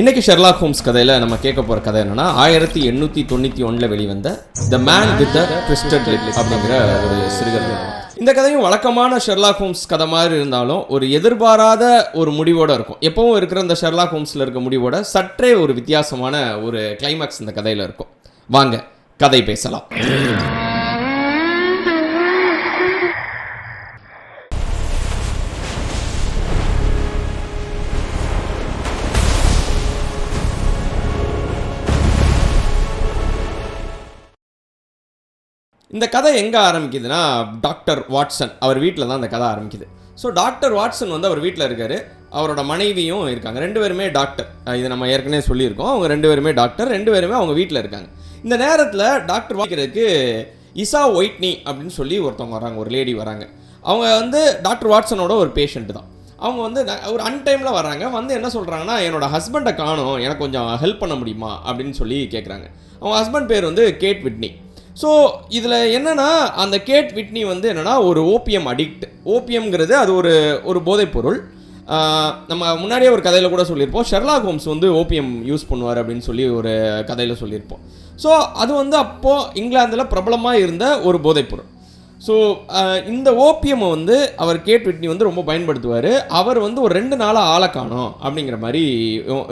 இன்னைக்கு Sherlock Holmes கதையில் நம்ம கேட்க போகிற கதை என்னன்னா 1891 வெளிவந்த the man with the twisted lip அப்படிங்கிற ஒரு சிறுகதை. இந்த கதையும் வழக்கமான ஷெர்லாக் ஹோம்ஸ் கதை மாதிரி இருந்தாலும் ஒரு எதிர்பாராத ஒரு முடிவோடு இருக்கும். எப்பவும் இருக்கிற இந்த ஷெர்லாக் ஹோம்ஸில் இருக்க முடிவோட சற்றே ஒரு வித்தியாசமான ஒரு கிளைமேக்ஸ் இந்த கதையில் இருக்கும். வாங்க கதை பேசலாம். இந்த கதை எங்கே ஆரம்பிக்குதுன்னா, டாக்டர் வாட்சன் அவர் வீட்டில் தான் இந்த கதை ஆரம்பிக்குது. ஸோ டாக்டர் வாட்சன் வந்து அவர் வீட்டில் இருக்கார், அவரோட மனைவியும் இருக்காங்க. ரெண்டு பேருமே டாக்டர். இது நம்ம ஏற்கனவே சொல்லியிருக்கோம். அவங்க ரெண்டு பேருமே டாக்டர், ரெண்டு பேருமே அவங்க வீட்டில் இருக்காங்க. இந்த நேரத்தில் டாக்டர் வாட்சனுக்கு இசா ஒயிட்னி அப்படின்னு சொல்லி ஒருத்தவங்க வராங்க, ஒரு லேடி வராங்க. அவங்க வந்து டாக்டர் வாட்சனோட ஒரு பேஷண்ட்டு தான். அவங்க வந்து ஒரு அன்டைமில் வராங்க. வந்து என்ன சொல்கிறாங்கன்னா, என்னோடய ஹஸ்பண்டை காணோம், எனக்கு கொஞ்சம் ஹெல்ப் பண்ண முடியுமா அப்படின்னு சொல்லி கேட்குறாங்க. அவங்க ஹஸ்பண்ட் பேர் வந்து கேட் விட்னி. ஸோ இதில் என்னென்னா, அந்த கேட் விட்னி வந்து என்னென்னா ஒரு ஓபியம் அடிக்ட். ஓபியம்ங்கிறது அது ஒரு போதைப்பொருள். நம்ம முன்னாடியே ஒரு கதையில் கூட சொல்லியிருப்போம், ஷெர்லாக் ஹோம்ஸ் வந்து ஓபியம் யூஸ் பண்ணுவார் அப்படின்னு சொல்லி ஒரு கதையில் சொல்லியிருப்போம். ஸோ அது வந்து அப்போது இங்கிலாந்தில் பிரபலமாக இருந்த ஒரு போதைப்பொருள். ஸோ இந்த ஓபியமை வந்து அவர் கேட் விட்னி வந்து ரொம்ப பயன்படுத்துவார். அவர் வந்து ஒரு 2 நாளாக ஆளை காணோம் அப்படிங்கிற மாதிரி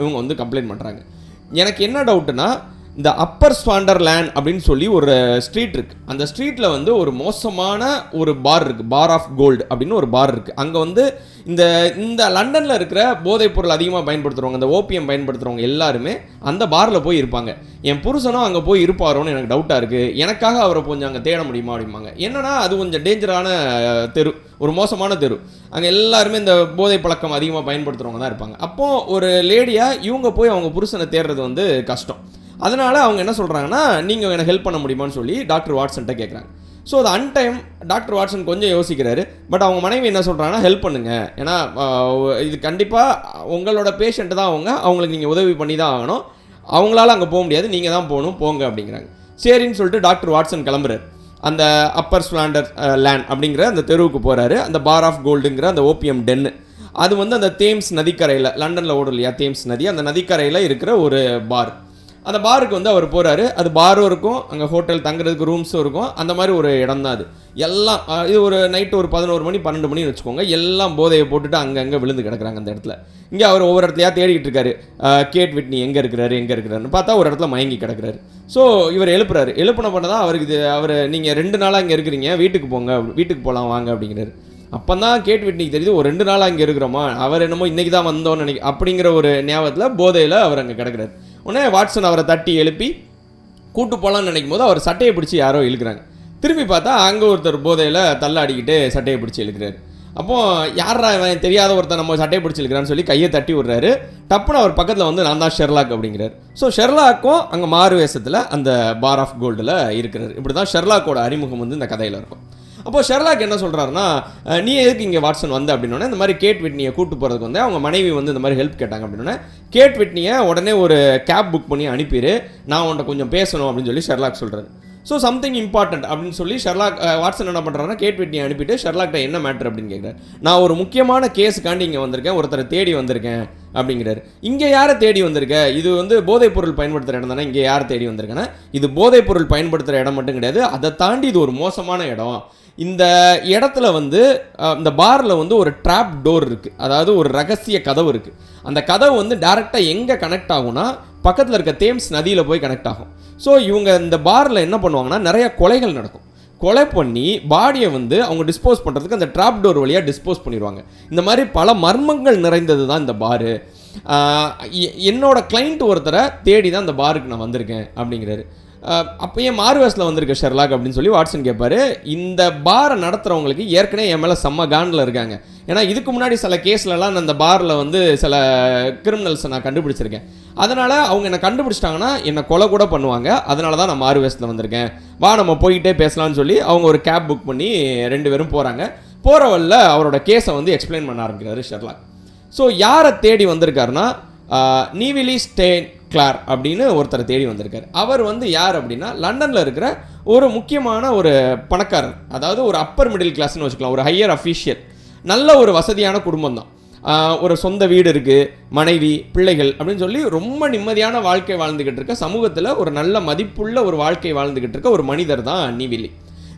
இவங்க வந்து கம்ப்ளைண்ட் பண்ணுறாங்க. எனக்கு என்ன டவுட்டுன்னா, இந்த அப்பர் ஸ்வாண்டர்லேண்ட் அப்படின்னு சொல்லி ஒரு ஸ்ட்ரீட் இருக்குது. அந்த ஸ்ட்ரீட்டில் வந்து ஒரு மோசமான ஒரு பார் இருக்குது, பார் ஆஃப் கோல்டு அப்படின்னு ஒரு பார் இருக்குது. அங்கே வந்து இந்த லண்டனில் இருக்கிற போதைப் பொருள் அதிகமாக பயன்படுத்துகிறவங்க, இந்த ஓபியம் பயன்படுத்துகிறவங்க எல்லாருமே அந்த பாரில் போய் இருப்பாங்க. என் புருஷனும் அங்கே போய் இருப்பாரோன்னு எனக்கு டவுட்டாக இருக்குது, எனக்காக அவரை கொஞ்சம் அங்கே தேட முடியுமா அப்படிம்பாங்க. என்னன்னா அது கொஞ்சம் டேஞ்சரான தெரு, ஒரு மோசமான தெரு. அங்கே எல்லாருமே இந்த போதை பழக்கம் அதிகமாக பயன்படுத்துகிறவங்க தான் இருப்பாங்க. அப்போது ஒரு லேடியாக இவங்க போய் அவங்க புருஷனை தேடுறது வந்து கஷ்டம். அதனால் அவங்க என்ன சொல்கிறாங்கன்னா, நீங்கள் எனக்கு ஹெல்ப் பண்ண முடியுமான்னு சொல்லி டாக்டர் வாட்சன்ட்ட கேட்குறாங்க. ஸோ அது அன்டைம் டாக்டர் வாட்சன் கொஞ்சம் யோசிக்கிறாரு. பட் அவங்க மனைவி என்ன சொல்கிறாங்கன்னா, ஹெல்ப் பண்ணுங்கள், ஏன்னா இது கண்டிப்பாக உங்களோட பேஷண்ட்டு தான் அவங்களுக்கு நீங்கள் உதவி பண்ணி தான் ஆகணும், அவங்களால அங்கே போக முடியாது, நீங்கள் தான் போங்க அப்படிங்கிறாங்க. சரின்னு சொல்லிட்டு டாக்டர் வாட்சன் கிளம்புறாரு. அந்த அப்பர் ஸ்வாண்டர் லேண்ட் அப்படிங்கிற அந்த தெருவுக்கு போகிறாரு. அந்த பார் ஆஃப் கோல்டுங்கிற அந்த ஓபியம் டென்னு, அது வந்து அந்த தேம்ஸ் நதிக்கரையில், லண்டனில் ஓடும் இல்லையா தேம்ஸ் நதி, அந்த நதிக்கரையில் இருக்கிற ஒரு பார். அந்த பாருக்கு வந்து அவர் போகிறாரு. அது பாரும் இருக்கும், அங்கே ஹோட்டல் தங்குறதுக்கு ரூம்ஸும் இருக்கும், அந்த மாதிரி ஒரு இடம் தான் அது. எல்லாம் இது ஒரு நைட்டு ஒரு 11 மணி 12 மணின்னு வச்சுக்கோங்க. எல்லாம் போதையை போட்டுட்டு அங்கங்கே விழுந்து கிடக்குறாங்க அந்த இடத்துல. இங்கே அவர் ஒவ்வொரு இடத்துலையா தேடிக்கிட்டு இருக்காரு, கேட் விட்னி எங்கே இருக்கிறாருன்னு பார்த்தா ஒரு இடத்துல மயங்கி கிடக்குறாரு. ஸோ இவர் எழுப்பின பண்ண தான் அவருக்கு அவர் நீங்கள் 2 நாளாக இங்கே இருக்கிறீங்க, வீட்டுக்கு போகலாம் வாங்க அப்படிங்கிறாரு. அப்போ தான் கேட் விட்னிக்கு தெரியுது, ஒரு 2 நாளாக இங்கே இருக்கிறோமா, அவர் என்னமோ இன்றைக்கி தான் வந்தோன்னு அப்படிங்கிற ஒரு ஞாபகத்தில் போதையில் அவர் அங்கே கிடக்குறாரு. உடனே வாட்சன் அவரை தட்டி எழுப்பி கூட்டு போகலான்னு நினைக்கும் போது அவர் சட்டையை பிடிச்சி யாரோ இழுக்கிறாங்க. திரும்பி பார்த்தா அங்கே ஒருத்தர் போதையில் தள்ளாடிக்கிட்டு சட்டையை பிடிச்சி இழுக்கிறாரு. அப்போது யாரா இவன் தெரியாத ஒருத்தர் நம்ம சட்டையை பிடிச்சி இழுக்கிறான்னு சொல்லி கையை தட்டி விடுறாரு. டப்புன்னு அவர் பக்கத்தில் வந்து நான் தான் ஷெர்லாக் அப்படிங்கிறார். ஸோ ஷெர்லாக்கும் அங்கே மாறு வேஷத்தில் அந்த பார் ஆஃப் கோல்டில் இருக்கிறார். இப்படி தான் ஷெர்லாக்கோட அறிமுகம் வந்து இந்த கதையில் இருக்கும். அப்போது ஷெர்லாக் என்ன சொல்கிறாருன்னா, நீ எதுக்கு இங்கே வாட்சன் வந்த அப்படின்னோடனே, இந்த மாதிரி கேட் விட்னியை கூட்டு போகிறதுக்கு வந்து அவங்க மனைவி வந்து இந்த மாதிரி ஹெல்ப் கேட்டாங்க அப்படின்னோடனே, கேட் விட்னியை உடனே ஒரு கேப் புக் பண்ணி அனுப்பிடு, நான் உன்ட்ட கொஞ்சம் பேசணும் அப்படின்னு சொல்லி ஷெர்லாக் சொல்கிறாரு. ஸோ சம்திங் இம்பார்ட்டன்ட் அப்படின்னு சொல்லி வாட்சன் என்ன பண்ணுறாருன்னா, கேட் விட்னியை அனுப்பிட்டு ஷெர்லாக்ட்ட என்ன மேட்ரு அப்படின்னு கேட்குறாரு. நான் ஒரு முக்கியமான கேஸுக்காண்டி இங்கே வந்திருக்கேன், ஒருத்தரை தேடி வந்திருக்கேன் அப்படிங்கிறாரு. இங்கே யாரை தேடி வந்திருக்க, இது வந்து போதைப்பொருள் பயன்படுத்துகிற இடம் தானே, இங்கே யாரை தேடி வந்திருக்கேன்னா, இது போதைப்பொருள் பயன்படுத்துகிற இடம் மட்டும் கிடையாது, அதை தாண்டி இது ஒரு மோசமான இடம். இந்த இடத்துல வந்து இந்த பாரில் வந்து ஒரு ட்ராப் டோர் இருக்குது, அதாவது ஒரு ரகசிய கதவு இருக்குது. அந்த கதவு வந்து டேரெக்டாக எங்கே கனெக்ட் ஆகும்னா, பக்கத்தில் இருக்க தேம்ஸ் நதியில் போய் கனெக்ட் ஆகும். ஸோ இவங்க இந்த பாரில் என்ன பண்ணுவாங்கன்னா, நிறைய கொலைகள் நடக்கும். கொலை பண்ணி பாடியை வந்து அவங்க டிஸ்போஸ் பண்ணுறதுக்கு அந்த ட்ராப் டோர் வழியாக டிஸ்போஸ் பண்ணிடுவாங்க. இந்த மாதிரி பல மர்மங்கள் நிறைந்தது தான் இந்த பாரு. என்னோட கிளைண்ட் ஒருத்தரை தேடி தான் இந்த பாருக்கு நான் வந்திருக்கேன் அப்படிங்கிறாரு. அப்போ ஏன் மார்வேஸில் வந்திருக்க ஷெர்லாக் அப்படின்னு சொல்லி வாட்சன் கேட்பார். இந்த பாரை நடத்துகிறவங்களுக்கு ஏற்கனவே என் மேலே செம்ம காண்டில் இருக்காங்க, ஏன்னா இதுக்கு முன்னாடி சில கேஸ்லலாம் நான் இந்த பாரில் வந்து சில கிரிமினல்ஸை நான் கண்டுபிடிச்சிருக்கேன். அதனால் அவங்க என்னை கண்டுபிடிச்சிட்டாங்கன்னா என்னை கொலை கூட பண்ணுவாங்க, அதனால தான் நான் மார்வேஸில் வந்திருக்கேன், வா நம்ம போய்கிட்டே பேசலான்னு சொல்லி அவங்க ஒரு கேப் புக் பண்ணி 2 பேரும் போகிறாங்க. போகிறவல்ல அவரோட கேஸை வந்து எக்ஸ்பிளைன் பண்ண ஆரம்பிக்கிறாரு ஷெர்லாக். ஸோ யாரை தேடி வந்திருக்காருன்னா, நீவிலி ஸ்டேன் கிளார் அப்படின்னு ஒருத்தரை தேடி வந்திருக்காரு. அவர் வந்து யார் அப்படின்னா, லண்டனில் இருக்கிற ஒரு முக்கியமான ஒரு பணக்காரர், அதாவது ஒரு அப்பர் மிடில் கிளாஸ்னு வச்சுக்கலாம், ஒரு ஹையர் அஃபீஷியல், நல்ல ஒரு வசதியான குடும்பம் தான். ஒரு சொந்த வீடு இருக்குது, மனைவி, பிள்ளைகள் அப்படின்னு சொல்லி ரொம்ப நிம்மதியான வாழ்க்கை வாழ்ந்துக்கிட்டு இருக்க, சமூகத்தில் ஒரு நல்ல மதிப்புள்ள ஒரு வாழ்க்கை வாழ்ந்துக்கிட்டு இருக்க ஒரு மனிதர் தான் நீவிலி.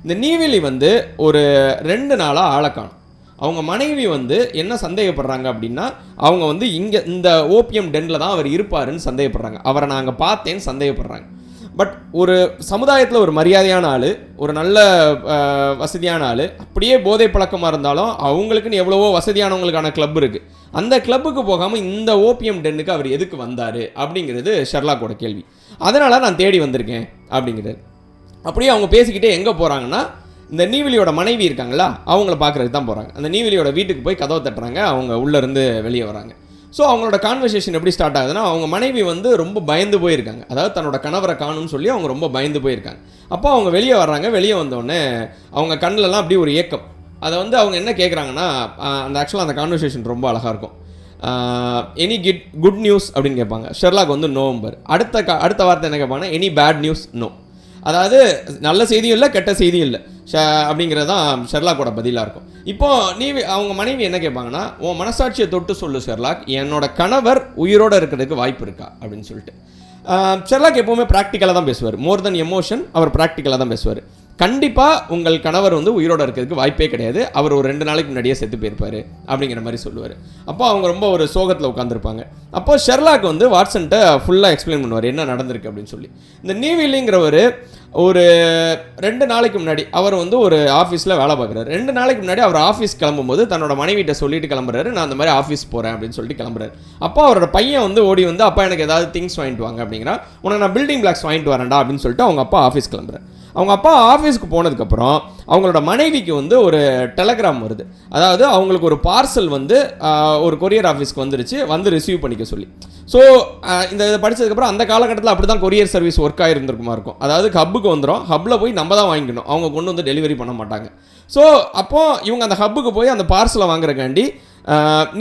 இந்த நீவிலி வந்து ஒரு 2 நாளாக ஆளை காணும். அவங்க மனைவி வந்து என்ன சந்தேகப்படுறாங்க அப்படின்னா, அவங்க வந்து இங்கே இந்த ஓபிஎம் டென்னில் தான் அவர் இருப்பாருன்னு சந்தேகப்படுறாங்க. அவரை நாங்கள் பார்த்தேன்னு சந்தேகப்படுறாங்க. பட் ஒரு சமுதாயத்தில் ஒரு மரியாதையான ஆள், ஒரு நல்ல வசதியான ஆள், அப்படியே போதை பழக்கமாக இருந்தாலும் அவங்களுக்குன்னு எவ்வளவோ வசதியானவங்களுக்கான கிளப் இருக்குது. அந்த கிளப்புக்கு போகாமல் இந்த ஓபிஎம் டென்னுக்கு அவர் எதுக்கு வந்தார் அப்படிங்கிறது ஷெர்லாக்கோட கேள்வி. அதனால் நான் தேடி வந்திருக்கேன் அப்படிங்கிறது. அப்படியே அவங்க பேசிக்கிட்டே எங்கே போகிறாங்கன்னா, இந்த நீவிலியோட மனைவி இருக்காங்களா, அவங்கள பார்க்குறதுக்கு தான் போகிறாங்க. அந்த நீவிலியோட வீட்டுக்கு போய் கதவை தட்டுறாங்க, அவங்க உள்ளேருந்து வெளியே வராங்க. ஸோ அவங்களோட கான்வர்சேஷன் எப்படி ஸ்டார்ட் ஆகுதுன்னா, அவங்க மனைவி வந்து ரொம்ப பயந்து போயிருக்காங்க. அதாவது தன்னோட கணவரை காணும்னு சொல்லி அவங்க ரொம்ப பயந்து போயிருக்காங்க. அப்போ அவங்க வெளியே வர்றாங்க. வெளியே வந்தோடனே அவங்க கண்ணிலலாம் அப்படி ஒரு ஏக்கம். அதை வந்து அவங்க என்ன கேட்குறாங்கன்னா, அந்த ஆக்சுவலாக அந்த கான்வர்சேஷன் ரொம்ப அழகாக இருக்கும். எனி குட் நியூஸ் அப்படின்னு கேட்பாங்க. ஷெர்லாக் வந்து நோம்பர். அடுத்த வார்த்தை என்ன கேட்பாங்கன்னா, எனி பேட் நியூஸ் நோ. அதாவது நல்ல செய்தியும் இல்லை, கெட்ட செய்தியும் இல்லை அப்படிங்கிறது தான் ஷெர்லாக்கோட பதிலாக இருக்கும். இப்போது அவங்க மனைவி என்ன கேட்பாங்கன்னா, உன் மனசாட்சியை தொட்டு சொல்லு ஷெர்லாக், என்னோட கணவர் உயிரோடு இருக்கிறதுக்கு வாய்ப்பு இருக்கா அப்படின்னு சொல்லிட்டு. ஷெர்லாக் எப்போவுமே ப்ராக்டிக்கலாக தான் பேசுவார். மோர் தென் எமோஷன், அவர் ப்ராக்டிக்கலாக தான் பேசுவார். கண்டிப்பாக உங்கள் கணவர் வந்து உயிரோடு இருக்கிறதுக்கு வாய்ப்பே கிடையாது, அவர் ஒரு 2 நாளைக்கு முன்னாடியே செத்து போயிருப்பார் அப்படிங்கிற மாதிரி சொல்லுவார். அப்போ அவங்க ரொம்ப ஒரு சோகத்தில் உட்காந்துருப்பாங்க. அப்போ ஷெர்லாக் வந்து வாட்சன்ட்ட ஃபுல்லாக எக்ஸ்பிளைன் பண்ணுவார் என்ன நடந்திருக்கு அப்படின்னு சொல்லி. இந்த நீவிலிங்கிறவர் ஒரு 2 நாளைக்கு முன்னாடி அவர் வந்து ஒரு ஆஃபீஸில் வேலை பார்க்குறாரு. 2 நாளைக்கு முன்னாடி அவர் ஆஃபீஸ் கிளம்பும்போது தன்னோட மனைவிட்ட சொல்லிட்டு கிளம்புறாரு, நான் அந்த மாதிரி ஆஃபீஸ் போகிறேன் அப்படின்னு சொல்லிட்டு கிளம்புறாரு. அப்போ அவரோட பையன் வந்து ஓடி வந்து, அப்பா எனக்கு ஏதாவது திங்ஸ் வாங்கிட்டு வாங்க அப்படிங்கிறா. உனக்கு நான் பில்டிங் பிளாக்ஸ் வாங்கிட்டு வரேன்டா அப்படின்னு சொல்லிட்டு அவங்க அப்பா ஆஃபீஸ் கிளம்புறாரு. அவங்க அப்பா ஆஃபீஸ்க்கு போனதுக்கப்புறம் அவங்களோட மனைவிக்கு வந்து ஒரு டெலகிராம் வருது. அதாவது அவங்களுக்கு ஒரு பார்சல் வந்து ஒரு கொரியர் ஆஃபீஸ்க்கு வந்துருச்சு, வந்து ரிசீவ் பண்ணிக்க சொல்லி. ஸோ இந்த இதை படித்ததுக்கப்புறம் அந்த காலகட்டத்தில் அப்படி தான் கொரியர் சர்வீஸ் ஒர்க் ஆகிருந்துருக்குமா இருக்கும். அதாவது ஹப்புக்கு வந்துடும், ஹப்பில் போய் நம்ம தான் வாங்கிக்கணும், அவங்க கொண்டு வந்து டெலிவரி பண்ண மாட்டாங்க. ஸோ அப்போது இவங்க அந்த ஹப்புக்கு போய் அந்த பார்சலை வாங்குறக்காண்டி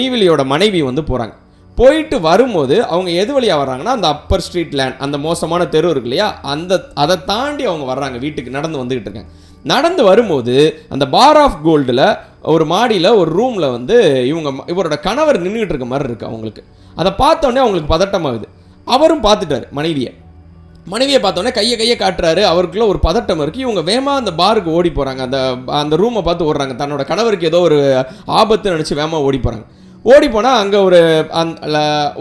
நீவிலியோட மனைவி வந்து போகிறாங்க. போயிட்டு வரும்போது அவங்க எது வழியாக வர்றாங்கன்னா, அந்த அப்பர் ஸ்ட்ரீட் லேண்ட், அந்த மோசமான தெரு இருக்கு இல்லையா, அதை தாண்டி அவங்க வர்றாங்க, வீட்டுக்கு நடந்து வந்துக்கிட்டு இருக்காங்க. நடந்து வரும்போது அந்த பார் ஆஃப் கோல்டில் ஒரு மாடியில் ஒரு ரூமில் வந்து இவரோட கணவர் நின்றுக்கிட்டு இருக்க மாதிரி இருக்குது அவங்களுக்கு. அதை பார்த்தோன்னே அவங்களுக்கு பதட்டமாகுது. அவரும் பார்த்துட்டார் மனைவியை பார்த்தோன்னே கையை காட்டுறாரு. அவருக்குள்ள ஒரு பதட்டம் இருக்குது. இவங்க வேகமாக அந்த பாருக்கு ஓடி போகிறாங்க. அந்த ரூமை பார்த்து ஓடுறாங்க. தன்னோட கணவருக்கு ஏதோ ஒரு ஆபத்து நினச்சி வேகமாக ஓடி போகிறாங்க. ஓடி போனால் அங்கே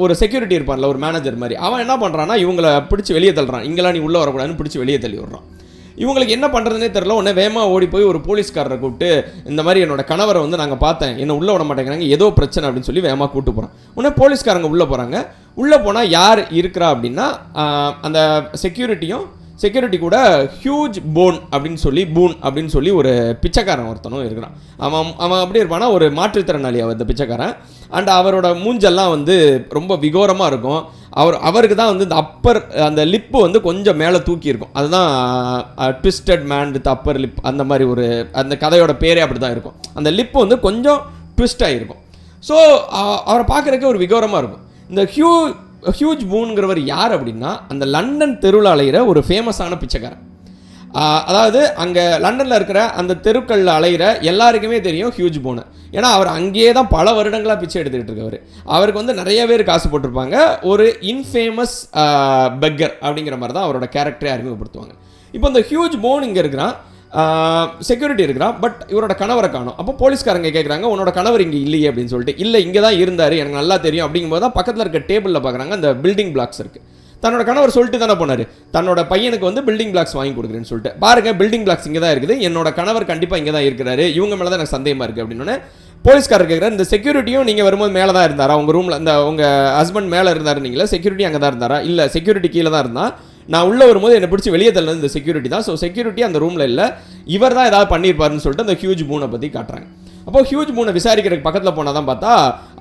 ஒரு செக்யூரிட்டி இருப்பான்ல, ஒரு மேனேஜர் மாதிரி. அவன் என்ன பண்ணுறான்னா, இவங்களை பிடிச்சி வெளியே தள்ளுறான். இங்கெல்லாம் நீ உள்ளே வரக்கூடாதுன்னு பிடிச்சி வெளியே தள்ளி விடுறான். இவங்களுக்கு என்ன பண்ணுறதுனே தெரில. உடனே வேகமாக ஓடி போய் ஒரு போலீஸ்காரரை கூப்பிட்டு, இந்த மாதிரி என்னோட கணவரை வந்து நாங்கள் பார்த்தேன், என்னை உள்ளே விட மாட்டேங்கிறாங்க, ஏதோ பிரச்சனை அப்படின்னு சொல்லி வேகமாக கூப்பிட்டு போகிறான். உடனே போலீஸ்காரங்க உள்ளே போகிறாங்க. உள்ளே போனால் யார் இருக்கிறா அப்படின்னா, அந்த செக்யூரிட்டி கூட ஹியூஜ் பூன் அப்படின்னு சொல்லி ஒரு பிச்சைக்காரன் ஒருத்தனும் இருக்கிறான். அவன் அப்படி இருப்பானா, ஒரு மாற்றுத்திறனாளி அந்த பிச்சைக்காரன். அண்ட் அவரோட மூஞ்செல்லாம் வந்து ரொம்ப விகோரமாக இருக்கும். அவருக்கு தான் வந்து இந்த அந்த லிப்பு வந்து கொஞ்சம் மேலே தூக்கி இருக்கும். அதுதான் twisted man with Appar lip, அந்த மாதிரி அந்த கதையோட பேரே அப்படி தான் இருக்கும். அந்த லிப்பு வந்து கொஞ்சம் ட்விஸ்ட் ஆகிருக்கும். ஸோ அவரை பார்க்குறதுக்கே ஒரு விகோரமாக இருக்கும். இந்த ஹியூஜ் பூன்கிறவர் யார் அப்படின்னா, அந்த லண்டன் தெருவில் அலைகிற ஒரு ஃபேமஸான பிச்சைக்காரன். அதாவது அங்கே லண்டனில் இருக்கிற அந்த தெருக்களில் அலைகிற எல்லாருக்குமே தெரியும் ஹியூஜ் பூனை. ஏன்னா அவர் அங்கேயே தான் பல வருடங்களாக பிச்சை எடுத்துக்கிட்டு இருக்கவர். அவருக்கு வந்து நிறைய பேர் காசு போட்டிருப்பாங்க. ஒரு இன்ஃபேமஸ் பெக்கர் அப்படிங்கிற மாதிரி தான் அவரோட கேரக்டரை அறிமுகப்படுத்துவாங்க. இப்போ இந்த ஹியூஜ் பூன் இங்கே இருக்கிறான், செக்யூரிட்டி இருக்கிறான். பட் இவரோட கணவரை காணும். அப்போ போலீஸ்காரங்க கேட்குறாங்க, உன்னோட கணவர் இங்கே இல்லையே அப்படின்னு சொல்லிட்டு. இல்லை, இங்கே தான் இருந்தார், எனக்கு நல்லா தெரியும் அப்படிங்கும்போது தான் பக்கத்தில் இருக்க டேபிளில் பார்க்குறாங்க, அந்த பில்டிங் பிளாக்ஸ் இருக்குது. தன்னோட கணவர் சொல்லிட்டு தானே போனார், தன்னோட பையனுக்கு வந்து பில்டிங் பிளாக்ஸ் வாங்கி கொடுக்குறேன்னு சொல்லிட்டு. பாருங்க, பில்டிங் பிளாக்ஸ் இங்கே தான் இருக்குது, என்னோட கணவர் கண்டிப்பாக இங்கே தான் இருக்கிறாரு, இவங்க மேலே தான் எனக்கு சந்தேகமாக இருக்குது அப்படின்னு. போலீஸ்காரர் கேட்குறாரு, இந்த செக்யூரிட்டியும் நீங்கள் வரும்போது மேலே தான் இருந்தாரா, உங்கள் ரூமில் இந்த உங்கள் ஹஸ்பண்ட் மேலே இருந்தார், நீங்களா செக்யூரிட்டி அங்கே தான் இருந்தாரா? இல்லை, செக்யூரிட்டி கீழே தான் இருந்தால், நான் உள்ளே வரும்போது என்னை பிடிச்சி வெளியே தள்ளது இந்த செக்யூரிட்டி தான். ஸோ செக்யூரிட்டி அந்த ரூமில் இல்லை, இவர் தான் ஏதாவது பண்ணியிருப்பாருன்னு சொல்லிட்டு அந்த ஹியூஜ் பூனை பற்றி காட்டுறாங்க. அப்போ ஹியூஜ் பூனை விசாரிக்கிறதுக்கு பக்கத்தில் போனால் தான் பார்த்தா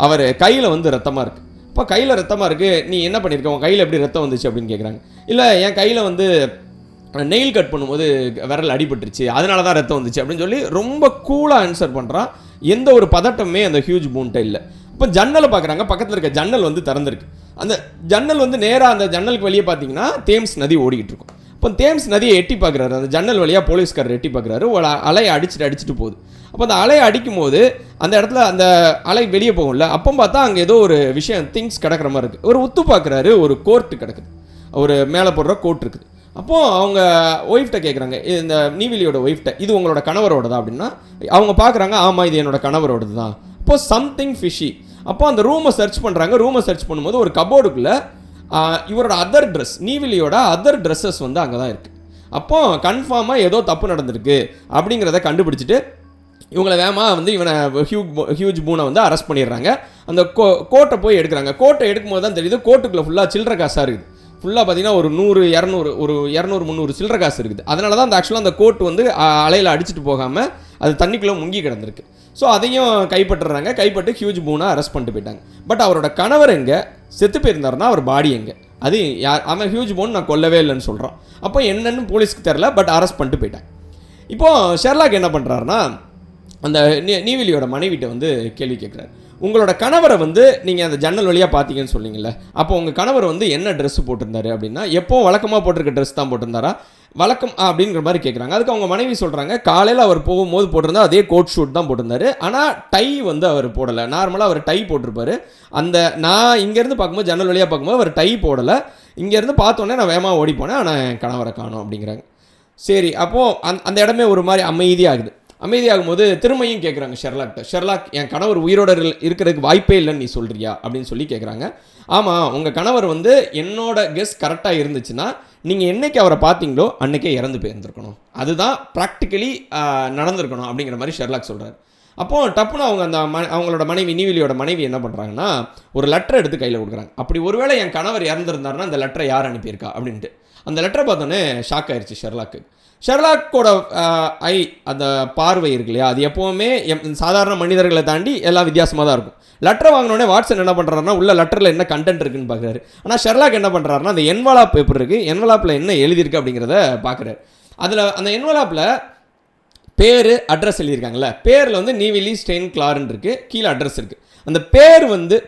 அவர் கையில் வந்து ரத்தமாக இருக்குது. இப்போ கையில் ரத்தமாக இருக்குது, நீ என்ன பண்ணியிருக்க, உன் கையில் எப்படி ரத்தம் வந்துச்சு அப்படின்னு கேட்குறாங்க. இல்லை, என் கையில் வந்து நெயில் கட் பண்ணும்போது விரல் அடிபட்டுருச்சு, அதனால தான் ரத்தம் வந்துச்சு அப்படின்னு சொல்லி ரொம்ப கூலாக ஆன்சர் பண்ணுறான். எந்த ஒரு பதட்டமே அந்த ஹியூஜ் பூன்ட்ட இல்லை. இப்போ ஜன்னலை பார்க்குறாங்க, பக்கத்தில் இருக்க ஜன்னல் வந்து திறந்துருக்கு. அந்த ஜன்னல் வந்து நேராக அந்த ஜன்னலுக்கு வெளியே பார்த்தீங்கன்னா தேம்ஸ் நதி ஓடிக்கிட்டு இருக்கும். இப்போ தேம்ஸ் நதியை எட்டி பார்க்குறாரு, அந்த ஜன்னல் வழியாக போலீஸ்காரர் எட்டி பார்க்குறாரு, ஒரு அலையை அடிச்சுட்டு போகுது. அப்போ அந்த அலையை அடிக்கும் போது அந்த இடத்துல அந்த அலை வெளியே போகும்ல, அப்போ பார்த்தா அங்கே ஏதோ ஒரு விஷயம் திங்ஸ் கிடக்கிற மாதிரி இருக்குது. ஒரு உத்து பார்க்குறாரு, ஒரு கோர்ட்டு கிடக்குது, ஒரு மேலே போடுற கோட் இருக்குது. அப்போது அவங்க ஒய்ஃப்ட்ட கேட்குறாங்க, இந்த நீவிலியோட ஒய்ஃப்ட்ட, இது உங்களோட கணவரோடதா அப்படின்னா அவங்க பார்க்குறாங்க, ஆமாம் இது என்னோட கணவரோடது தான். அப்போது சம்திங் ஃபிஷி. அப்போ அந்த ரூமை சர்ச் பண்ணுறாங்க. ரூமை சர்ச் பண்ணும்போது ஒரு கபோர்டுக்குள்ளே இவரோட அதர் ட்ரெஸ், நீவிலியோட அதர் ட்ரெஸ்ஸஸ் வந்து அங்கே தான் இருக்குது. அப்போது கன்ஃபார்மாக ஏதோ தப்பு நடந்திருக்கு அப்படிங்கிறத கண்டுபிடிச்சிட்டு இவங்களை வேகமாக வந்து இவனை ஹியூஜ் பூனை வந்து அரெஸ்ட் பண்ணிடுறாங்க. அந்த கோட்டை போய் எடுக்கிறாங்க. கோட்டை எடுக்கும்போது தான் தெரியுது கோட்டுக்குள்ளே ஃபுல்லாக சில்லற காசாக இருக்குது. ஃபுல்லாக பார்த்தீங்கன்னா ஒரு 200-300 சில்லற காசு இருக்குது. அதனால தான் அந்த ஆக்சுவலாக அந்த கோட் வந்து அலையில் அடிச்சுட்டு போகாமல் அது தண்ணிக்குள்ளே முங்கி கிடந்திருக்கு. ஸோ அதையும் கைப்பற்றுறாங்க. கைப்பட்டு ஹியூஜ் பூனை அரெஸ்ட் பண்ணிட்டு போயிட்டாங்க. பட் அவரோட கணவர் எங்கே செத்து போயிருந்தாருன்னா அவர் பாடி எங்கே, அது அவன் ஹியூஜ் பூன் நான் கொல்லவே இல்லைன்னு சொல்கிறான். அப்போ என்னன்னு போலீஸ்க்கு தெரில, பட் அரெஸ்ட் பண்ணிட்டு போயிட்டாங்க. இப்போது ஷெர்லாக் என்ன பண்ணுறாருன்னா அந்த நீவிலியோட மனைவிட்ட வந்து கேள்வி கேட்குறாரு, உங்களோட கணவரை வந்து நீங்கள் அந்த ஜன்னல் வழியாக பார்த்தீங்கன்னு சொன்னீங்கல்ல, அப்போ உங்கள் கணவர் வந்து என்ன ட்ரெஸ் போட்டிருந்தாரு அப்படின்னா, எப்போ வழக்கமாக போட்டிருக்க ட்ரெஸ் தான் போட்டிருந்தாரா, வழக்கம் அப்படிங்கிற மாதிரி கேட்குறாங்க. அதுக்கு அவங்க மனைவி சொல்கிறாங்க, காலையில் அவர் போகும்போது போட்டிருந்தா அதே கோட் ஷூட் தான் போட்டிருந்தாரு, ஆனால் டை வந்து அவர் போடலை. நார்மலாக அவர் டை போட்டிருப்பாரு. அந்த நான் இங்கேருந்து பார்க்கும்போது ஜன்னல் வழியாக பார்க்கும்போது அவர் டை போடலை. இங்கேருந்து பார்த்தோன்னே நான் வேகமாக ஓடி போனேன், ஆனால் என் கணவரை காணோம் அப்படிங்கிறாங்க. சரி, அப்போது அந்த இடமே ஒரு மாதிரி அமைதியாகுது. அமைதியாகும் போது திரும்பியும் கேட்குறாங்க ஷெர்லாக்ட்ட, ஷெர்லாக் என் கணவர் உயிரோட இருக்கிறதுக்கு வாய்ப்பே இல்லைன்னு நீ சொல்கிறியா அப்படின்னு சொல்லி கேட்குறாங்க. ஆமாம், உங்கள் கணவர் வந்து என்னோட கெஸ் கரெக்டாக இருந்துச்சுன்னா நீங்கள் என்றைக்கு அவரை பார்த்தீங்களோ அன்றைக்கே இறந்து போயிருந்துருக்கணும், அதுதான் ப்ராக்டிக்கலி நடந்திருக்கணும் அப்படிங்கிற மாதிரி ஷெர்லாக் சொல்கிறார். அப்போது டப்புன்னு அவங்க அவங்களோட மனைவி நீவிலியோட மனைவி என்ன பண்ணுறாங்கன்னா ஒரு லெட்டரை எடுத்து கையில் கொடுக்குறாங்க. அப்படி ஒருவேளை என் கணவர் இறந்துருந்தாருன்னா அந்த லெட்டரை யார் அனுப்பியிருக்கா அப்படின்ட்டு. அந்த லெட்டரை பார்த்தோன்னே ஷாக் ஆயிடுச்சு ஷெர்லாக்கு. ஷெர்லாக்கோட அந்த பார்வை இருக்கு இல்லையா, அது எப்போவுமே சாதாரண மனிதர்களை தாண்டி எல்லாம் வித்தியாசமாக தான் இருக்கும். லெட்டர் வாங்கினோடனே வாட்சன் என்ன பண்ணுறாருன்னா உள்ள லெட்டரில் என்ன கண்டென்ட் இருக்குன்னு பார்க்குறாரு. ஆனால் ஷெர்லாக் என்ன பண்ணுறாருன்னா அந்த என்வலாப் பேப்பர் இருக்குது, என்வலாப்பில் என்ன எழுதியிருக்கு அப்படிங்கிறத பார்க்குறாரு. அதில் அந்த என்வலாப்பில் பேர் அட்ரஸ் எழுதியிருக்காங்களே, பேரில் வந்து நீவிலி ஸ்டெயின் கிளார்ன்னு இருக்குது, கீழே அட்ரஸ் இருக்குது. அந்த பேர் வந்து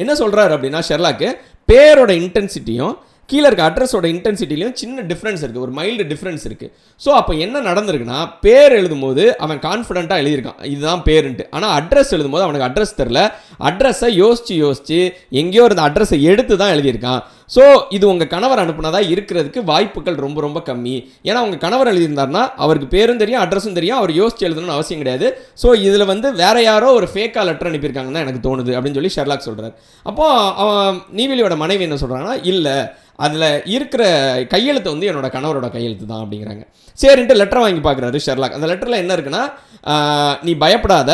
என்ன சொல்கிறாரு அப்படின்னா ஷெர்லாக்கு பேரோட இன்டென்சிட்டியும் கீழே இருக்க அட்ரஸோட இன்டென்சிட்டிலையும் சின்ன டிஃப்ரென்ஸ் இருக்குது, ஒரு மைல்டு டிஃப்ரென்ஸ் இருக்குது. ஸோ அப்போ என்ன நடந்திருக்குன்னா பேர் எழுதும்போது அவன் கான்ஃபிடென்ட்டாக எழுதியிருக்கான் இதுதான் பேருன்ட்டு. ஆனால் அட்ரஸ் எழுதும்போது அவனுக்கு அட்ரஸ் தெரில, அட்ரஸை யோசித்து எங்கேயோ இருந்த அட்ரஸை எடுத்து தான் எழுதியிருக்கான். ஸோ இது உங்கள் கணவர் அனுப்புனதாக இருக்கிறதுக்கு வாய்ப்புகள் ரொம்ப ரொம்ப கம்மி. ஏன்னா உங்கள் கணவர் எழுதியிருந்தாருன்னா அவருக்கு பேரும் தெரியும் அட்ரஸும் தெரியும், அவர் யோசிச்சு எழுதணும்னு அவசியம் கிடையாது. ஸோ இதில் வந்து வேற யாரோ ஒரு ஃபேக்காக லெட்டர் அனுப்பியிருக்காங்கன்னு தான் எனக்கு தோணுது அப்படின்னு சொல்லி ஷெர்லாக் சொல்கிறார். அப்போது அவன் நீவிலியோட மனைவி என்ன சொல்கிறாங்கன்னா, இல்லை அதில் இருக்கிற கையெழுத்து வந்து என்னோட கணவரோட கையெழுத்து தான் அப்படிங்கிறாங்க. சரின்ட்டு லெட்டர் வாங்கி பார்க்குறாரு ஷெர்லாக். அந்த லெட்டரில் என்ன இருக்குன்னா, நீ பயப்படாத,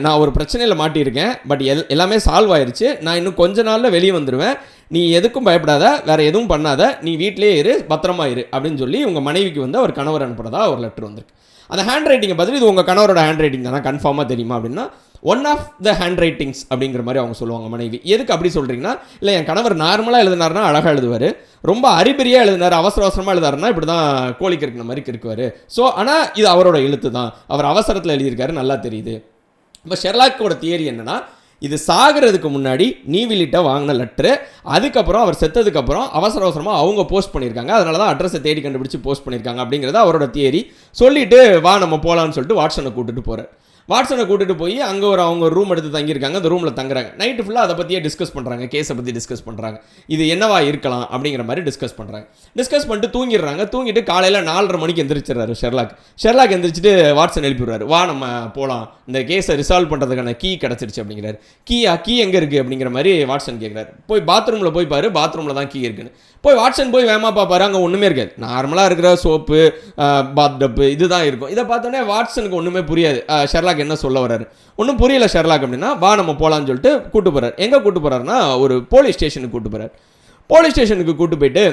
நான் ஒரு பிரச்சனையில் மாட்டியிருக்கேன், பட் எல்லாமே சால்வ் ஆயிடுச்சு, நான் இன்னும் கொஞ்ச நாளில் வெளியே வந்துடுவேன், நீ எதுக்கும் பயப்படாத, வேறு எதுவும் பண்ணாத, நீ வீட்டிலே இரு, பத்திரமா இரு அப்படின்னு சொல்லி உங்கள் மனைவிக்கு வந்து அவர் கணவர் அனுப்புகிறதா ஒரு லெட்டர் வந்திருக்கு. அந்த ஹேண்ட் ரைட்டிங்கை பதில் இது உங்கள் கணவரோட ஹேண்ட் ரைட்டிங் தானே கன்ஃபார்மாக தெரியுமா அப்படின்னா, ஒன் ஆஃப் த ஹேண்ட் ரைட்டிங்ஸ் அப்படிங்கிற மாதிரி அவங்க சொல்லுவாங்க மனைவி. எதுக்கு அப்படி சொல்கிறீங்கன்னா, இல்லை என் கணவர் நார்மலாக எழுதினார்னா அழகாக எழுதுவார், ரொம்ப அறிபறியாக எழுதினார் அவசரமாக எழுதாருன்னா இப்படி தான் கோழி கிறுக்கின மாதிரி கிறுக்குவார். ஸோ ஆனால் இது அவரோட எழுத்து தான், அவர் அவசரத்தில் எழுதியிருக்காரு, நல்லா தெரியுது. இப்போ ஷெர்லாக்கோட தியரி என்னன்னா, இது சாகிறதுக்கு முன்னாடி நீவிலிட்ட வாங்கின லெட்ரு, அதுக்கப்புறம் அவர் செத்ததுக்கப்புறம் அவசரமாக அவங்க போஸ்ட் பண்ணியிருக்காங்க, அதனால தான் அட்ரஸை தேடி கண்டுபிடிச்சி போஸ்ட் பண்ணியிருக்காங்க அப்படிங்கிறது அவரோட தியரி. சொல்லிவிட்டு வா நம்ம போகலான்னு சொல்லிட்டு வாட்சனை கூட்டிட்டு போகிறார். வாட்சனை கூட்டிட்டு போய் அங்கே அவங்க ரூம் எடுத்து தங்கியிருக்காங்க. அந்த ரூமில் தங்குறாங்க. நைட்டு ஃபுல்லாக அதை பற்றியே டிஸ்கஸ் பண்ணுறாங்க, கேஸை பற்றி டிஸ்கஸ் பண்ணுறாங்க, இது என்னவா இருக்கலாம் அப்படிங்கிற மாதிரி டிஸ்கஸ் பண்ணுறாங்க. டிஸ்கஸ் பண்ணிட்டு தூங்கிடுறாங்க. தூங்கிட்டு காலையில் 4:30 மணிக்கு எந்திரிச்சிடறாரு ஷெர்லாக் எந்திரிச்சிட்டு வாட்சன் எழுப்பிடுறாரு, வா நம்ம போகலாம், இந்த கேஸை ரிசால்வ் பண்ணுறதுக்கான கீ கிடச்சிருச்சு அப்படிங்கிறாரு. கீ எங்கே இருக்குது அப்படிங்கிற மாதிரி வாட்சன் கேட்குறாரு. போய் பாத்ரூமில் போய் பாரு, பாத்ரூமில் தான் கீ இருக்குன்னு. போய் வாட்சன் போய் வேகமாக பார்ப்பாரு, அங்கே ஒன்றுமே இருக்காது, நார்மலாக இருக்கிற சோப்பு பாத் டப்பு இதுதான் இருக்கும். இதை பார்த்தோன்னே வாட்சனுக்கு ஒன்றுமே புரியாது. ஷெர்லாக் என்ன சொல்ல வர்றாரு ஒன்றும் புரியல ஷெர்லாக் அப்படின்னா, வா நம்ம போகலான்னு சொல்லிட்டு கூட்டு போகிறார். எங்கே கூட்டு போகிறாருன்னா ஒரு போலீஸ் ஸ்டேஷனுக்கு கூட்டு போகிறார். போலீஸ் ஸ்டேஷனுக்கு கூட்டு போயிட்டு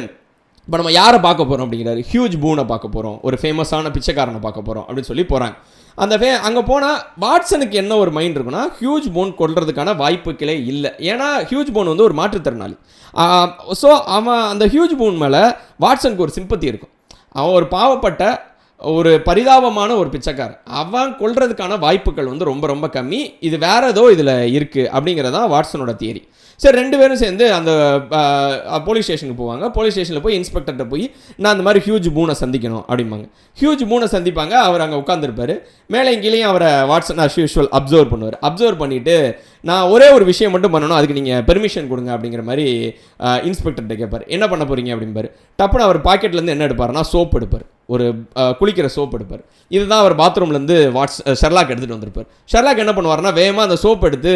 இப்போ நம்ம யாரை பார்க்க போகிறோம் அப்படிங்கிறாரு. ஹியூஜ் பூனை பார்க்க போகிறோம், ஒரு ஃபேமஸான பிச்சைக்காரனை பார்க்க போகிறோம் அப்படின்னு சொல்லி போகிறாங்க. அங்கே போனால் வாட்சனுக்கு என்ன ஒரு மைண்ட் இருக்குன்னா, ஹியூஜ் போன் கொள்றதுக்கான வாய்ப்புகளே இல்லை. ஏன்னா ஹியூஜ் போன் வந்து ஒரு மாற்றுத்திறனாளி. ஸோ அவன் அந்த ஹியூஜ் போன் மேலே வாட்சனுக்கு ஒரு சிம்பத்தி இருக்கும். அவன் ஒரு பாவப்பட்ட ஒரு பரிதாபமான ஒரு பிச்சைக்காரன், அவன் கொள்றதுக்கான வாய்ப்புகள் வந்து ரொம்ப ரொம்ப கம்மி. இது வேற ஏதோ இதில் இருக்குது அப்படிங்கிறதான் வாட்சனோட தியரி. சரி 2 பேரும் சேர்ந்து அந்த போலீஸ் ஸ்டேஷனுக்கு போவாங்க. போலீஸ் ஸ்டேஷனில் போய் இன்ஸ்பெக்டர்கிட்ட போய் நான் அந்த மாதிரி ஹியூஜ் பூனை சந்திக்கணும் அப்படிம்பாங்க. ஹியூஜ் பூனை சந்திப்பாங்க. அவர் அங்கே உட்காந்துருப்பார். மேலே கீழேயும் அவரை வாட்சன் அஸ் யூஷுவல் அப்சர்வ் பண்ணுவார். அப்சர்வ் பண்ணிவிட்டு நான் ஒரே ஒரு விஷயம் மட்டும் பண்ணணும், அதுக்கு நீங்கள் பெர்மிஷன் கொடுங்க அப்படிங்கிற மாதிரி இன்ஸ்பெக்டர்கிட்ட கேட்பார். என்ன பண்ண போகிறீங்க அப்படிம்பாரு. டப்புன்னு அவர் பாக்கெட்லேருந்து என்ன எடுப்பார்னா சோப் எடுப்பார். ஒரு குளிக்கிற சோப் எடுப்பார். இதுதான் அவர் பாத்ரூம்லேருந்து ஷெர்லாக் எடுத்துகிட்டு வந்திருப்பார். ஷெர்லாக் என்ன பண்ணுவார்னா வேகமாக அந்த சோப் எடுத்து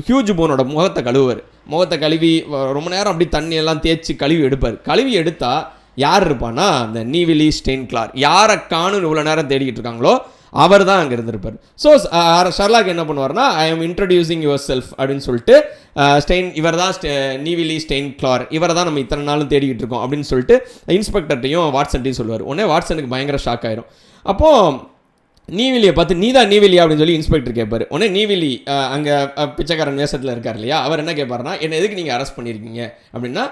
ஹியூஜ் பூனோட முகத்தை கழுவுவார். முகத்தை கழுவி ரொம்ப நேரம் அப்படி தண்ணியெல்லாம் தேய்ச்சி கழுவி எடுப்பார். கழுவி எடுத்தால் யார் இருப்பான்னா அந்த நீவிலி ஸ்டெயின்கிளார். யாரை காணும் இவ்வளோ நேரம் தேடிக்கிட்டு இருக்காங்களோ அவர் தான் அங்கே இருந்திருப்பார். ஸோ ஷெர்லாக் என்ன பண்ணுவார்னா I am introducing your self அப்படின்னு சொல்லிட்டு இவர் தான் நீவிலி ஸ்டெயின்கிளார், இவரை தான் நம்ம இத்தனை நாளும் தேடிக்கிட்டு இருக்கோம் அப்படின்னு சொல்லிட்டு இன்ஸ்பெக்டர்ட்டையும் வாட்சன்ட்டையும் சொல்லுவார். உடனே வாட்சனுக்கு பயங்கர ஷாக் ஆயிரும். அப்போது நீவிலியை பார்த்து நீ தான் நீவிலியா அப்படின்னு சொல்லி இன்ஸ்பெக்டர் கேட்பார். உடனே நீவிலி அங்கே பிச்சைக்காரன் வேஷத்தில் இருக்கார் இல்லையா, அவர் என்ன கேட்பாருன்னா என்ன எதுக்கு நீங்கள் அரெஸ்ட் பண்ணியிருக்கீங்க அப்படின்னா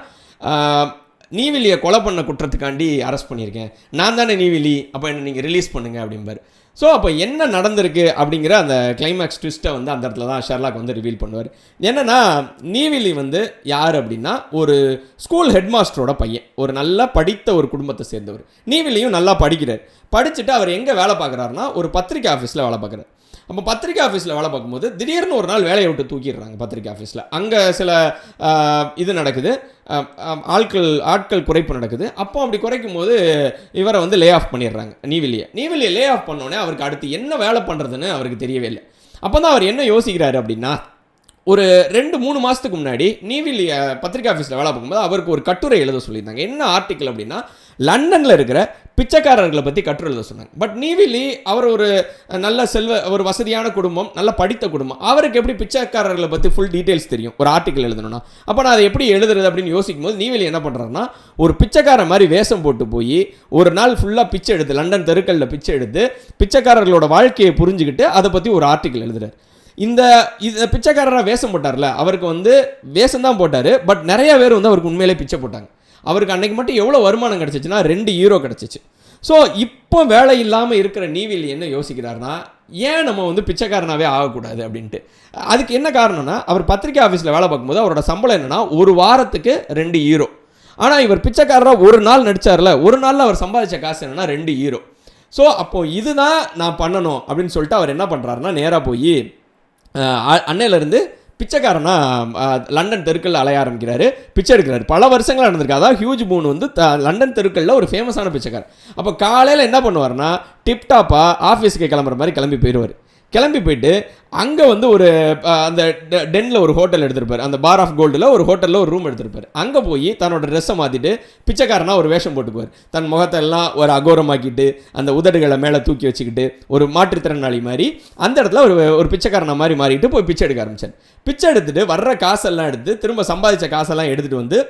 நீவிலியை கொலை பண்ண குற்றத்துக்காண்டி அரெஸ்ட் பண்ணியிருக்கேன், நான் தானே நீவிலி, அப்போ என்ன நீங்கள் ரிலீஸ் பண்ணுங்க அப்படிம்பார். ஸோ அப்போ என்ன நடந்திருக்கு அப்படிங்கிற அந்த கிளைமேக்ஸ் ட்விஸ்ட்டை வந்து அந்த இடத்துல தான் ஷெர்லாக் வந்து ரிவீல் பண்ணுவார். என்னென்னா நீவிலி வந்து யார் அப்படின்னா ஒரு ஸ்கூல் ஹெட் மாஸ்டரோட பையன், ஒரு நல்லா படித்த ஒரு குடும்பத்தை சேர்ந்தவர். நீவிலியும் நல்லா படிக்கிறார். படிச்சுட்டு அவர் எங்கே வேலை பார்க்குறாருன்னா ஒரு பத்திரிக்கை ஆஃபீஸில் வேலை பார்க்குறாரு. அப்போ பத்திரிக்கை ஆஃபீஸில் வேலை பார்க்கும்போது திடீர்னு ஒரு நாள் வேலையை விட்டு தூக்கிடுறாங்க பத்திரிக்கை ஆஃபீஸில். அங்கே சில இது நடக்குது, ஆட்கள் குறைப்பு நடக்குது. அப்போ அப்படி குறைக்கும் போது இவரை வந்து லே ஆஃப் பண்ணிடுறாங்க நீவிலியை லே ஆஃப் பண்ணோடனே அவருக்கு அடுத்து என்ன வேலை பண்ணுறதுன்னு அவருக்கு தெரியவே இல்லை. அப்போ தான் அவர் என்ன யோசிக்கிறாரு அப்படின்னா ஒரு 2-3 மாதத்துக்கு முன்னாடி நீவிலி பத்திரிக்கை ஆஃபீஸில் வேலை பார்க்கும்போது அவருக்கு ஒரு கட்டுரை எழுத சொல்லியிருந்தாங்க. என்ன ஆர்டிக்கல் அப்படின்னா லண்டனில் இருக்கிற பிச்சைக்காரர்களை பற்றி கட்டுரை எழுத சொன்னாங்க. பட் நீவிலி அவர் ஒரு நல்ல ஒரு வசதியான குடும்பம், நல்ல படித்த குடும்பம், அவருக்கு எப்படி பிச்சைக்காரர்களை பற்றி ஃபுல் டீட்டெயில்ஸ் தெரியும் ஒரு ஆர்டிக்கல் எழுதணும்னா? அப்போ நான் அதை எப்படி எழுதுறது அப்படின்னு யோசிக்கும் போது நீவிலி என்ன பண்ணுறாருன்னா ஒரு பிச்சைக்கார மாதிரி வேஷம் போட்டு போய் ஒரு நாள் ஃபுல்லாக பிச்சை எடுத்து லண்டன் தெருக்களில் பிச்சை எடுத்து பிச்சைக்காரர்களோட வாழ்க்கையை புரிஞ்சுக்கிட்டு அதை பற்றி ஒரு ஆர்டிக்கல் எழுதுறாரு. இந்த பிச்சைக்காரராக வேஷம் போட்டார்ல, அவருக்கு வந்து வேஷம் தான் போட்டார், பட் நிறைய பேர் வந்து அவருக்கு உண்மையிலே பிச்சை போட்டாங்க. அவருக்கு அன்னைக்கு மட்டும் எவ்வளோ வருமானம் கிடச்சிச்சுன்னா 2 யூரோ கிடச்சிச்சு. ஸோ இப்போ வேலை இல்லாமல் இருக்கிற நீவிலி என்ன யோசிக்கிறாருன்னா ஏன் நம்ம வந்து பிச்சைக்காரனாகவே ஆகக்கூடாது அப்படின்ட்டு. அதுக்கு என்ன காரணம்னா அவர் பத்திரிக்கை ஆஃபீஸில் வேலை பார்க்கும்போது அவரோட சம்பளம் என்னென்னா ஒரு வாரத்துக்கு 2 யூரோ. ஆனால் இவர் பிச்சைக்காரராக ஒரு நாள் நடித்தார்ல, ஒரு நாளில் அவர் சம்பாதிச்ச காசு என்னென்னா 2 யூரோ. ஸோ அப்போது இதுதான் நான் பண்ணணும் அப்படின்னு சொல்லிட்டு அவர் என்ன பண்ணுறாருன்னா நேராக போய் அன்னையிலேருந்து பிச்சைக்காரனா லண்டன் தெருக்களில் அலைய ஆரம்பிக்கிறாரு, பிச்சை எடுக்கிறாரு. பல வருஷங்களாக நடந்திருக்கு. அதாவது ஹியூஜ் பூன் வந்து லண்டன் தெருக்களில் ஒரு ஃபேமஸான பிச்சைக்காரர். அப்போ காலையில் என்ன பண்ணுவார்னா டிப்டாப்பாக ஆஃபீஸுக்கு கிளம்புற மாதிரி கிளம்பி போயிடுவார். கிளம்பி போயிட்டு அங்கே வந்து ஒரு அந்த டென்னில் ஒரு ஹோட்டல் எடுத்திருப்பார், அந்த பார் ஆஃப் கோல்டில் ஒரு ஹோட்டலில் ஒரு ரூம் எடுத்திருப்பார். அங்கே போய் தன்னோட ட்ரெஸ்ஸை மாற்றிட்டு பிச்சைக்காரனாக ஒரு வேஷம் போட்டுக்குவார். தன் முகத்தை எல்லாம் ஒரு அகோரமாக்கிட்டு அந்த உதடுகளை மேலே தூக்கி வச்சுக்கிட்டு ஒரு மாற்றுத்திறனாளி மாதிரி அந்த இடத்துல ஒரு பிச்சைக்காரனை மாதிரி மாறிட்டு போய் பிச்சை எடுக்க ஆரம்பித்தார். பிச்சை எடுத்துகிட்டு வர்ற காசெல்லாம் எடுத்து திரும்ப சம்பாதிச்ச காசெல்லாம் எடுத்துகிட்டு வந்து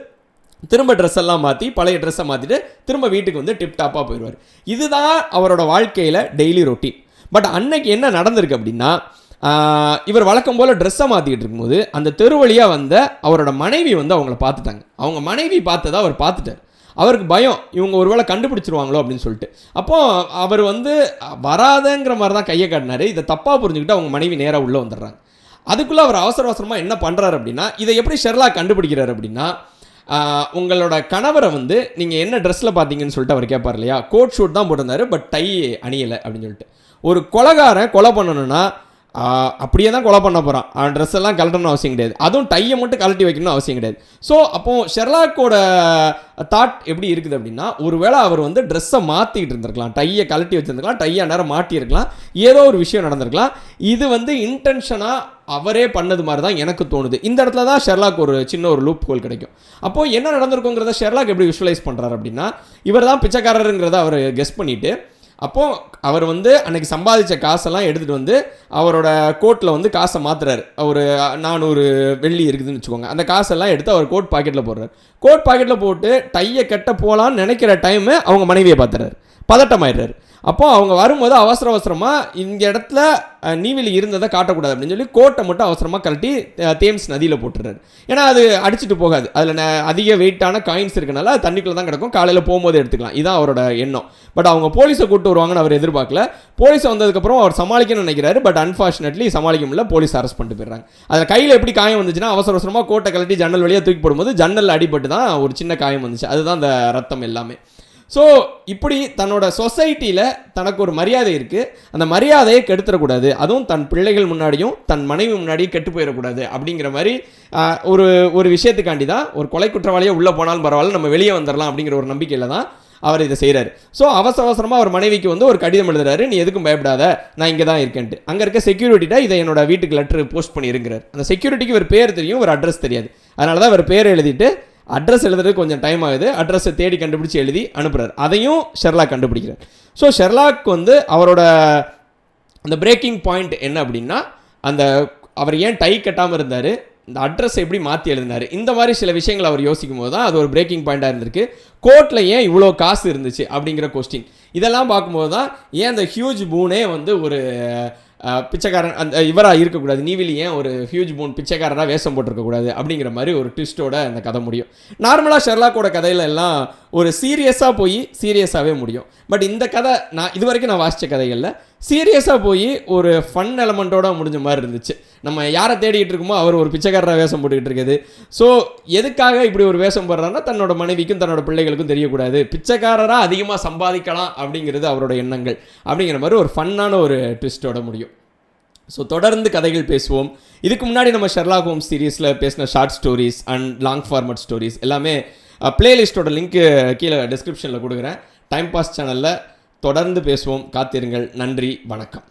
திரும்ப ட்ரெஸ் எல்லாம் மாற்றி பழைய ட்ரெஸ்ஸை மாற்றிட்டு திரும்ப வீட்டுக்கு வந்து டிப்டாப்பாக போயிடுவார். இதுதான் அவரோட வாழ்க்கையில் டெய்லி ரொட்டீன். பட் அன்னைக்கு என்ன நடந்திருக்கு அப்படின்னா இவர் வழக்கம் போல் ட்ரெஸ்ஸை மாற்றிக்கிட்டு இருக்கும்போது அந்த தெரு வழியாக வந்த அவரோட மனைவி வந்து அவங்கள பார்த்துட்டாங்க. அவங்க மனைவி பார்த்ததை அவர் பார்த்துட்டார். அவருக்கு பயம், இவங்க ஒருவேளை கண்டுபிடிச்சிருவாங்களோ அப்படின்னு சொல்லிட்டு. அப்போது அவர் வந்து வராதங்கிற மாதிரி தான் கையை காட்டினார். இதை தப்பாக புரிஞ்சுக்கிட்டு அவங்க மனைவி நேராக உள்ளே வந்துடுறாங்க. அதுக்குள்ளே அவர் அவசரமாக என்ன பண்ணுறாரு அப்படின்னா இதை எப்படி ஷெர்லாக் கண்டுபிடிக்கிறார் அப்படின்னா உங்களோட கணவரை வந்து நீங்கள் என்ன ட்ரெஸ்ஸில் பார்த்தீங்கன்னு சொல்லிட்டு அவர் கேட்பார் இல்லையா, கோட் ஷூட் தான் போட்டிருந்தாரு, பட் டை அணியலை அப்படின்னு சொல்லிட்டு. ஒரு கொலைகாரன் கொலை பண்ணணும்னா அப்படியே தான் கொலை பண்ண போகிறான், அவன் ட்ரெஸ் எல்லாம் கழட்டணும்னு அவசியம் கிடையாது, அதுவும் டையை மட்டும் கழட்டி வைக்கணும்னு அவசியம் கிடையாது. ஸோ அப்போது ஷெர்லாக்கோட தாட் எப்படி இருக்குது அப்படின்னா ஒருவேளை அவர் வந்து ட்ரெஸ்ஸை மாற்றிக்கிட்டு இருந்திருக்கலாம், டையை கழட்டி வச்சுருந்துருக்கலாம், டையை நேரம் மாட்டியிருக்கலாம், ஏதோ ஒரு விஷயம் நடந்திருக்கலாம். இது வந்து இன்டென்ஷனாக அவரே பண்ணது மாதிரி தான் எனக்கு தோணுது. இந்த இடத்துல தான் ஷெர்லாக் ஒரு சின்ன ஒரு லூப் ஹோல் கிடைக்கும். அப்போது என்ன நடந்திருக்குங்கிறத ஷெர்லாக் எப்படி விஷுவலைஸ் பண்ணுறாரு அப்படின்னா இவர் தான் பிச்சைக்காரருங்கிறத அவர் கெஸ் பண்ணிவிட்டு அப்போது அவர் வந்து அன்றைக்கி சம்பாதிச்ச காசெல்லாம் எடுத்துகிட்டு வந்து அவரோட கோட்டில் வந்து காசை மாற்றுறாரு. ஒரு 400 வெள்ளி இருக்குதுன்னு வச்சுக்கோங்க. அந்த காசெல்லாம் எடுத்து அவர் கோட் பாக்கெட்டில் போடுறாரு. கோட் பாக்கெட்டில் போட்டு டையை கட்ட போகலான்னு நினைக்கிற டைமு அவங்க மனைவியை பார்த்துறாரு, பதட்டமாயிடுறாரு. அப்போ அவங்க வரும்போது அவசரமாக இந்த இடத்துல நீவிலி இருந்ததை காட்டக்கூடாது அப்படின்னு சொல்லி கோட்டை மட்டும் அவசரமாக கழட்டி தேம்ஸ் நதியில் போட்டுறாரு. ஏன்னா அது அடிச்சுட்டு போகாது, அதில் அதிக வெயிட்டான காயின்ஸ் இருக்கனால அது தண்ணிக்குள்ளே தான் கிடக்கும், காலையில் போகும்போது எடுத்துக்கலாம். இதுதான் அவரோட எண்ணம். பட் அவங்க போலீஸை கூப்பிட்டு வருவாங்கன்னு அவர் எதிர்பார்க்கல. போலீஸ் வந்ததுக்கப்புறம் அவர் சமாளிக்கணும்னு நினைக்கிறாரு. பட் அன்ஃபார்ச்சுனேட்லி சமாளிக்க முடியல, போலீஸ் அரெஸ்ட் பண்ணிட்டு போயிடுறாங்க. அதில் கையில் எப்படி காயம் வந்துச்சுன்னா அவசரமாக கோட்டை கழட்டி ஜன்னல் வழியாக தூக்கி போடும்போது ஜன்னல் அடிபட்டு தான் ஒரு சின்ன காயம் வந்துச்சு. அதுதான் அந்த ரத்தம் எல்லாமே. ஸோ இப்படி தன்னோட சொசைட்டியில் தனக்கு ஒரு மரியாதை இருக்குது, அந்த மரியாதையை கெடுத்துடக்கூடாது, அதுவும் தன் பிள்ளைகள் முன்னாடியும் தன் மனைவி முன்னாடியும் கெட்டு போயிடக்கூடாது அப்படிங்கிற மாதிரி ஒரு விஷயத்துக்காண்டி தான் ஒரு கொலை குற்றவாளியாக உள்ளே போனாலும் பரவாயில்ல, நம்ம வெளியே வந்துடலாம் அப்படிங்கிற ஒரு நம்பிக்கையில் தான் அவர் இதை செய்கிறாரு. ஸோ அவசரமாக அவர் மனைவிக்கு வந்து ஒரு கடிதம் எழுதுறாரு, நீ எதுக்கும் பயப்படாத, நான் இங்கே தான் இருக்கேன்ட்டு. அங்கே இருக்க செக்யூரிட்டிட்ட இதை என்னோட வீட்டுக்கு லெட்டர் போஸ்ட் பண்ணியிருக்கிறார். அந்த செக்யூரிட்டிக்கு ஒரு பேர் தெரியும், ஒரு அட்ரஸ் தெரியாது. அதனால தான் அவர் பேர் எழுதிட்டு அட்ரஸ் எழுதுறது கொஞ்சம் டைம் ஆகுது, அட்ரஸை தேடி கண்டுபிடிச்சி எழுதி அனுப்புகிறார். அதையும் ஷெர்லாக் கண்டுபிடிக்கிறார். ஸோ ஷெர்லாக் வந்து அவரோட அந்த பிரேக்கிங் பாயிண்ட் என்ன அப்படின்னா, அவர் ஏன் டை கட்டாமல் இருந்தார், இந்த அட்ரஸ் எப்படி மாற்றி எழுதினார், இந்த மாதிரி சில விஷயங்கள் அவர் யோசிக்கும் போது தான் அது ஒரு பிரேக்கிங் பாயிண்ட்டாக இருந்திருக்கு. கோர்ட்டில் ஏன் இவ்வளோ காசு இருந்துச்சு அப்படிங்கிற கொஸ்டின், இதெல்லாம் பார்க்கும்போது தான் ஏன் அந்த ஹியூஜ் பூனே வந்து ஒரு பிச்சைக்காரன் அந்த இவராக இருக்கக்கூடாது, நீவிலி ஏன் ஒரு ஹியூஜ் பூன் பிச்சைக்காரராக வேஷம் போட்டிருக்கக்கூடாது அப்படிங்கிற மாதிரி ஒரு ட்விஸ்ட்டோட அந்த கதை முடியும். நார்மலாக ஷெர்லாக்கோட கதையில எல்லாம் ஒரு சீரியஸாக போய் சீரியஸாகவே முடியும். பட் இந்த கதை இது வரைக்கும் நான் வாசித்த கதைகளில் சீரியஸாக போய் ஒரு ஃபன் எலமெண்ட்டோட முடிஞ்ச மாதிரி இருந்துச்சு. நம்ம யாரை தேடிட்டு இருக்கோமோ அவர் ஒரு பிச்சைக்காரராக வேஷம் போட்டுக்கிட்டு இருக்குது. ஸோ எதுக்காக இப்படி ஒரு வேஷம் போடுறாருன்னா, தன்னோட மனைவிக்கும் தன்னோட பிள்ளைகளுக்கும் தெரியக்கூடாது, பிச்சைக்காரராக அதிகமாக சம்பாதிக்கலாம் அப்படிங்கிறது அவரோட எண்ணங்கள் அப்படிங்கிற மாதிரி ஒரு ஃபன்னான ஒரு ட்விஸ்ட்டோட முடியும். ஸோ தொடர்ந்து கதைகள் பேசுவோம். இதுக்கு முன்னாடி நம்ம ஷெர்லாக் ஹோம்ஸ் சீரீஸில் பேசின short stories and long format stories எல்லாமே பிளேலிஸ்ட்டோட லிங்க்கு கீழே டிஸ்கிரிப்ஷனில் கொடுக்குறேன். டைம் பாஸ் சேனலில் தொடர்ந்து பேசுவோம், காத்திருங்கள். நன்றி, வணக்கம்.